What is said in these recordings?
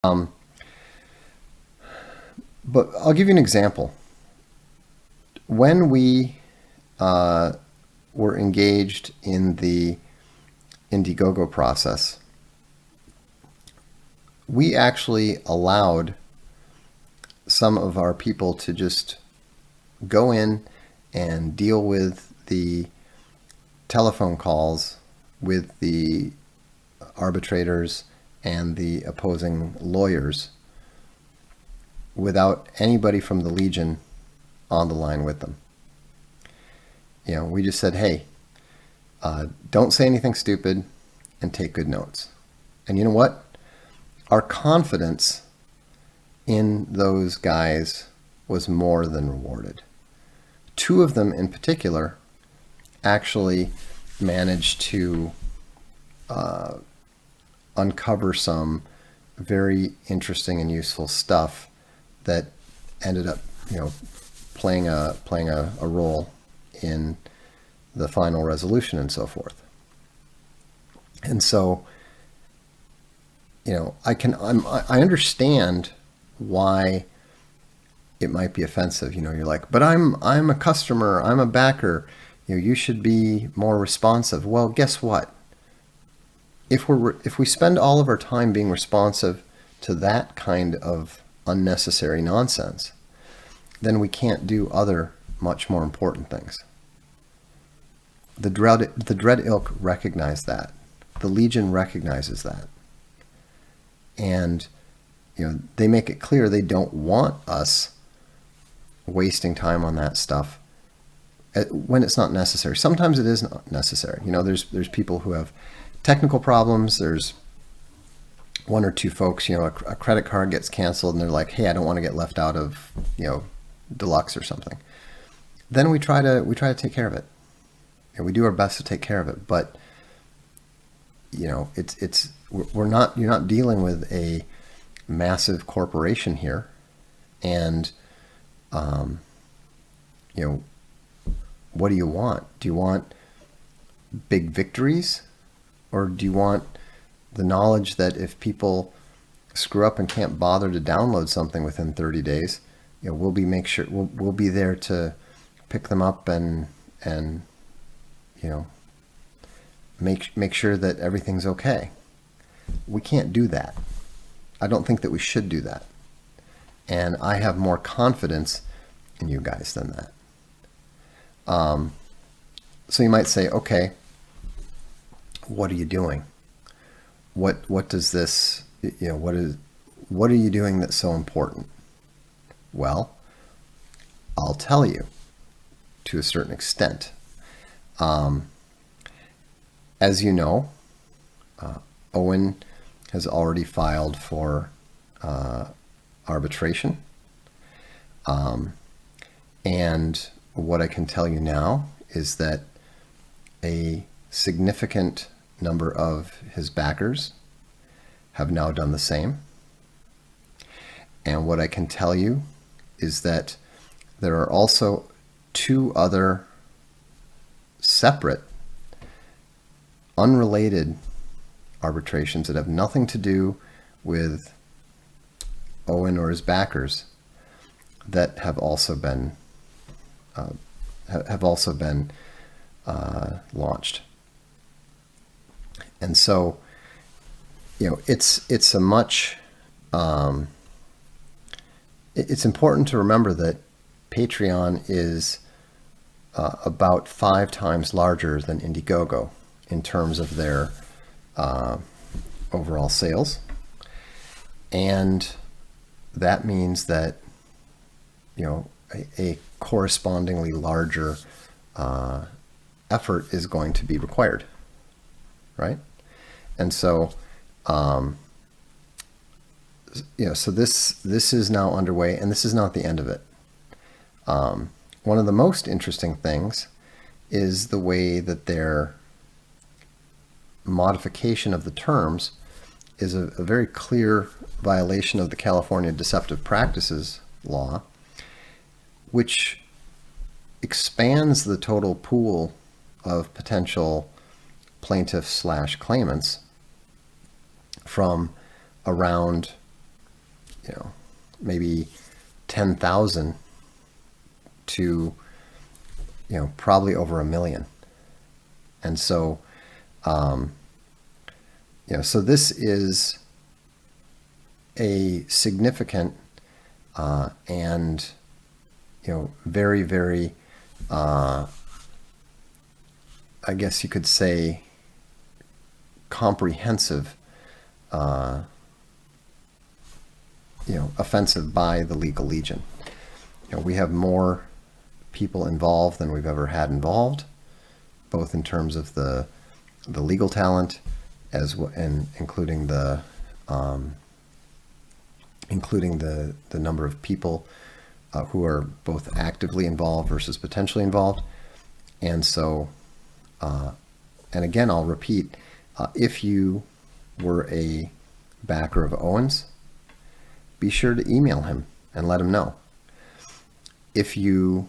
Um, but I'll give you an example. When we uh, were engaged in the Indiegogo process, we actually allowed some of our people to just go in and deal with the telephone calls with the arbitrators and the opposing lawyers without anybody from the Legion on the line with them. We just said, hey, don't say anything stupid and take good notes. And you know what? Our confidence in those guys was more than rewarded. Two of them in particular actually managed to uncover some very interesting and useful stuff that ended up, playing a role in the final resolution and so forth. And so, I understand why it might be offensive. You're like, but I'm a customer, I'm a backer. You should be more responsive. Well, guess what? If we spend all of our time being responsive to that kind of unnecessary nonsense, then we can't do other much more important things. The Dread Ilk recognize that. The Legion recognizes that. And they make it clear they don't want us wasting time on that stuff when it's not necessary. Sometimes it is not necessary. There's people who have technical problems. There's one or two folks, a credit card gets canceled and they're like, hey, I don't want to get left out of, deluxe or something. Then we try to take care of it. And we do our best to take care of it. But, you're not dealing with a massive corporation here. And, what do you want? Do you want big victories? Or do you want the knowledge that if people screw up and can't bother to download something within 30 days, we'll be there to pick them up and make sure that everything's okay. We can't do that. I don't think that we should do that. And I have more confidence in you guys than that. So you might say, okay, what are you doing? What does this, what are you doing that's so important? Well, I'll tell you to a certain extent. As you know, Owen has already filed for arbitration. And what I can tell you now is that a significant number of his backers have now done the same. And what I can tell you is that there are also two other separate, unrelated arbitrations that have nothing to do with Owen or his backers that have also been launched. And so, it's a much it's important to remember that Patreon is about 5 times larger than Indiegogo in terms of their overall sales. And that means that, a correspondingly larger effort is going to be required, right? And so, so this is now underway, and this is not the end of it. One of the most interesting things is the way that their modification of the terms is a very clear violation of the California Deceptive Practices Law, which expands the total pool of potential plaintiffs/claimants from around maybe 10,000 to, probably over 1 million. And so, so this is a significant and, very, very, I guess you could say, comprehensive, offensive by the Legal Legion. We have more people involved than we've ever had involved, both in terms of the legal talent, and including the number of people who are both actively involved versus potentially involved. And so, and again, I'll repeat, if you were a backer of Owen's, be sure to email him and let him know. If you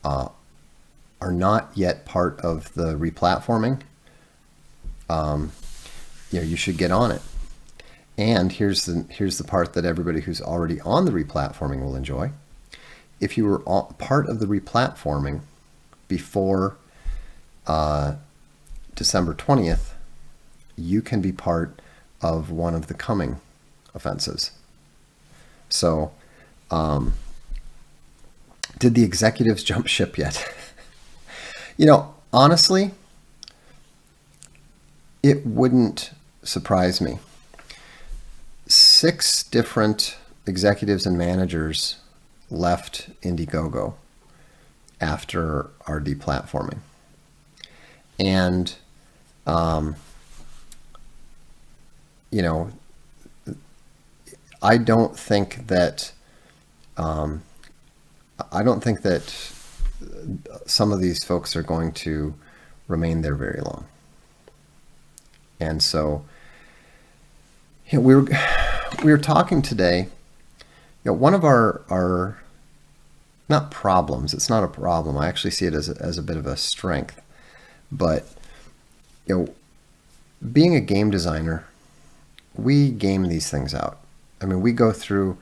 are not yet part of the replatforming, you should get on it. And here's the part that everybody who's already on the replatforming will enjoy. If you were part of the replatforming before December 20th, you can be part of one of the coming offenses. So, did the executives jump ship yet? Honestly, it wouldn't surprise me. 6 different executives and managers left Indiegogo after our deplatforming. And, I don't think that some of these folks are going to remain there very long. And so, we were talking today. One of our not problems. It's not a problem. I actually see it as a bit of a strength. But being a game designer, we game these things out. I mean, we go through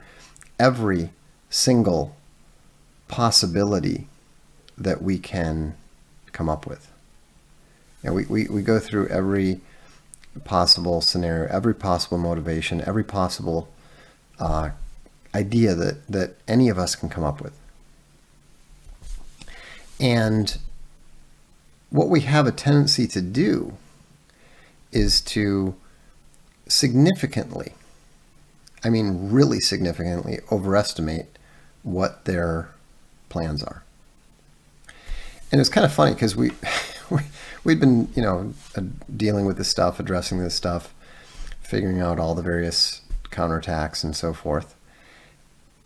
every single possibility that we can come up with. We go through every possible scenario, every possible motivation, every possible idea that any of us can come up with. And what we have a tendency to do is to significantly, really significantly overestimate what their plans are. And it's kind of funny because we'd been, dealing with this stuff, addressing this stuff, figuring out all the various counterattacks and so forth.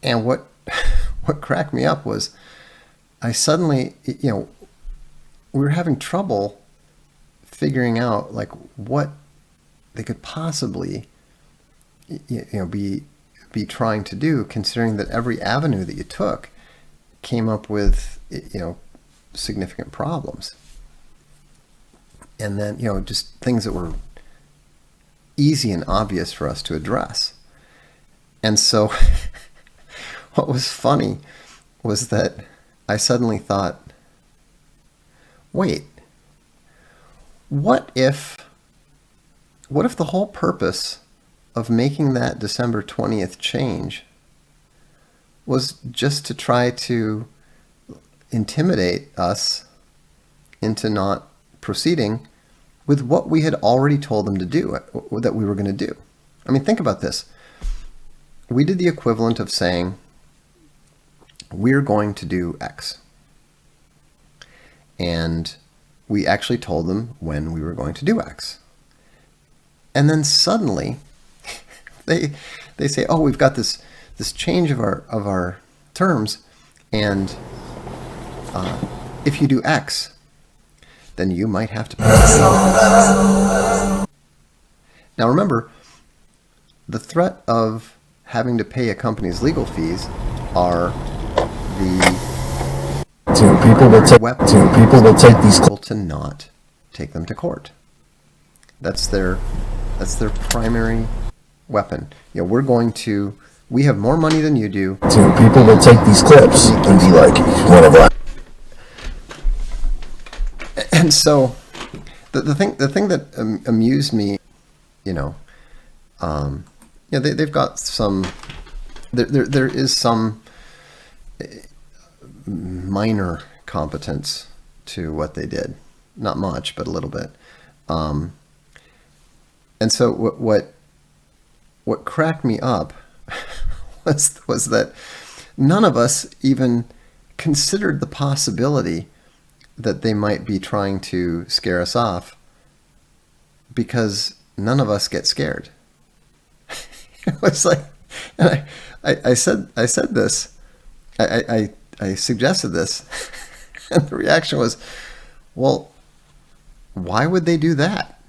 And what cracked me up was I suddenly, we were having trouble figuring out what they could possibly, be trying to do, considering that every avenue that you took came up with, significant problems. And then, just things that were easy and obvious for us to address. And so what was funny was that I suddenly thought, wait, what if the whole purpose of making that December 20th change was just to try to intimidate us into not proceeding with what we had already told them to do, that we were going to do? I mean, think about this. We did the equivalent of saying, we're going to do X. And we actually told them when we were going to do X. And then suddenly they say, oh, we've got this change of our terms, and if you do X, then you might have to pay. Now remember, the threat of having to pay a company's legal fees are the people will take these to not take them to court. That's their primary weapon. We're going to We have more money than you do. To people will take these clips and be like, one of us. And so the thing that amused me, they've got some, there is some minor competence to what they did. Not much, but a little bit. And so what cracked me up was that none of us even considered the possibility that they might be trying to scare us off, because none of us get scared. It was like, and I said this, I suggested this, and the reaction was, well, why would they do that?